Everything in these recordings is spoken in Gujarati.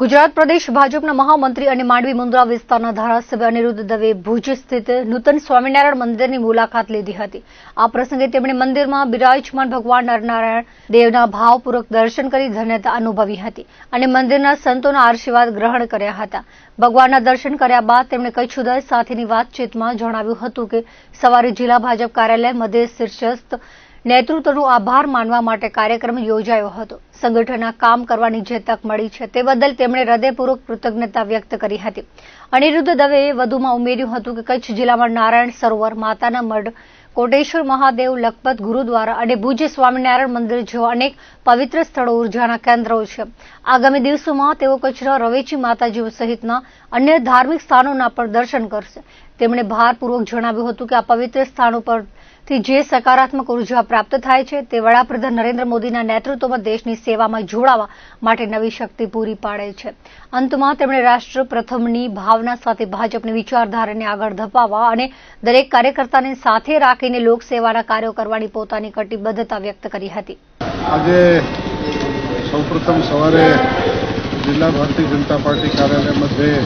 ગુજરાત પ્રદેશ ભાજપના મહામંત્રી અને માંડવી મુન્દ્રા વિસ્તારના ધારાસભ્ય અનિરુદ્ધ દવે ભુજ સ્થિત નૂતન સ્વામિનારાયણ મંદિરની મુલાકાત લીધી હતી। આ પ્રસંગે તેમણે મંદિરમાં બિરાજમાન ભગવાન નરનારાયણ દેવના ભાવપૂર્વક દર્શન કરી ધન્યતા અનુભવી હતી અને મંદિરના સંતોના આશીર્વાદ ગ્રહણ કર્યા હતા। ભગવાનના દર્શન કર્યા બાદ તેમણે કચ્છ ઉદય સાથેની વાતચીતમાં જણાવ્યું હતું કે સવારે જિલ્લા ભાજપ કાર્યાલય મધ્ય શીર્ષસ્થ નેતૃત્વનો આભાર માનવા માટે કાર્યક્રમ યોજાયો હતો। સંગઠનના કામ કરવાની જે તક મળી છે તે બદલ તેમણે હૃદયપૂર્વક કૃતજ્ઞતા વ્યક્ત કરી હતી। અનિરુદ્ધ દવેએ વધુમાં ઉમેર્યું હતું કે કચ્છ જિલ્લામાં નારાયણ સરોવર, માતાના મઢ, કોટેશ્વર મહાદેવ, લખપત ગુરુદ્વારા અને ભુજ સ્વામિનારાયણ મંદિર જેવા અનેક પવિત્ર સ્થળો ઉર્જાના કેન્દ્રો છે। આગામી દિવસોમાં તેઓ કચ્છના રવેચી માતાજીઓ સહિતના અન્ય ધાર્મિક સ્થાનોના પણ દર્શન કરશે। તેમણે ભારપૂર્વક જણાવ્યું હતું કે આ પવિત્ર સ્થાનો પરથી જે સકારાત્મક ઉર્જા પ્રાપ્ત થાય છે તે વડાપ્રધાન નરેન્દ્ર મોદીના નેતૃત્વમાં દેશની સેવામાં જોડાવા માટે નવી શક્તિ પૂરી પાડે છે। અંતમાં તેમણે રાષ્ટ્ર પ્રથમની ભાવના સાથે ભાજપની વિચારધારાને આગળ ધપાવવા અને દરેક કાર્યકર્તાને સાથે રાખીને લોકસેવાના કાર્યો કરવાની પોતાની કટિબદ્ધતા વ્યક્ત કરી હતી। આજે સૌપ્રથમ સવારે જિલ્લા ભારતીય જનતા પાર્ટી કાર્યાલય મધ્યે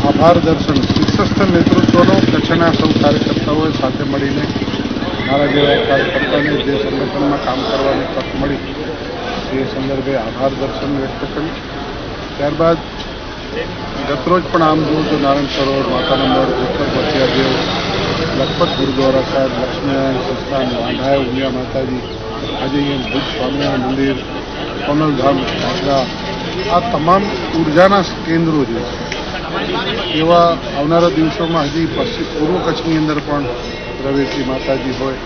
આભાર દર્શન શીર્ષસ્થ નેતૃત્વનો કચ્છના સૌ કાર્યકર્તાઓએ સાથે મળીને મારા જેવા કાર્યકર્તાને જે સંગઠનમાં કામ કરવાની તક મળી એ સંદર્ભે આભાર દર્શન વ્યક્ત કર્યું। ત્યારબાદ ગતરોજ પણ આમ જુઓ તો નારાયણ સરોવર, માતાના મઢ, ઉત્તર ભટિયાદેવ, લખપત ગુરુદ્વારા સાહેબ, લક્ષ્મીનારાયણ સંસ્થાન, વાંઢાય ઉમિયા માતાજી, આજે અહીંયા ભુજ સ્વામિનારાયણ મંદિર, કોનલધામ, કાંકરા, આ તમામ ઉર્જાના કેન્દ્રો જે છે એવા આવનારા દિવસોમાં હજી પૂર્વ કચ્છની અંદર પણ રવેચી માતાજી હોય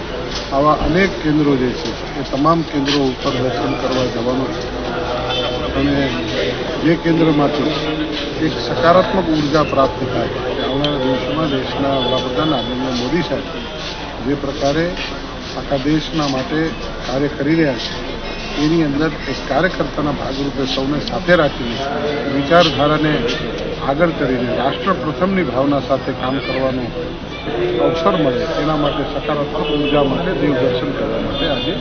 આવા અનેક કેન્દ્રો જે છે એ તમામ કેન્દ્રો ઉપર દર્શન કરવા જવાનું છે અને જે કેન્દ્રમાંથી એક સકારાત્મક ઉર્જા પ્રાપ્ત થાય કે આવનારા દિવસોમાં દેશના વડાપ્રધાન નરેન્દ્ર મોદી સાહેબ જે પ્રકારે આખા દેશના માટે કાર્ય કરી રહ્યા છે એની અંદર એક કાર્યકર્તાના ભાગરૂપે સૌને સાથે રાખીને વિચારધારાને આગળ કરીને રાષ્ટ્ર પ્રથમની ભાવના સાથે કામ કરવાનો અવસર મળે એના માટે સકારાત્મક ઉર્જા માટે દેવ દર્શન કરવા માટે આજે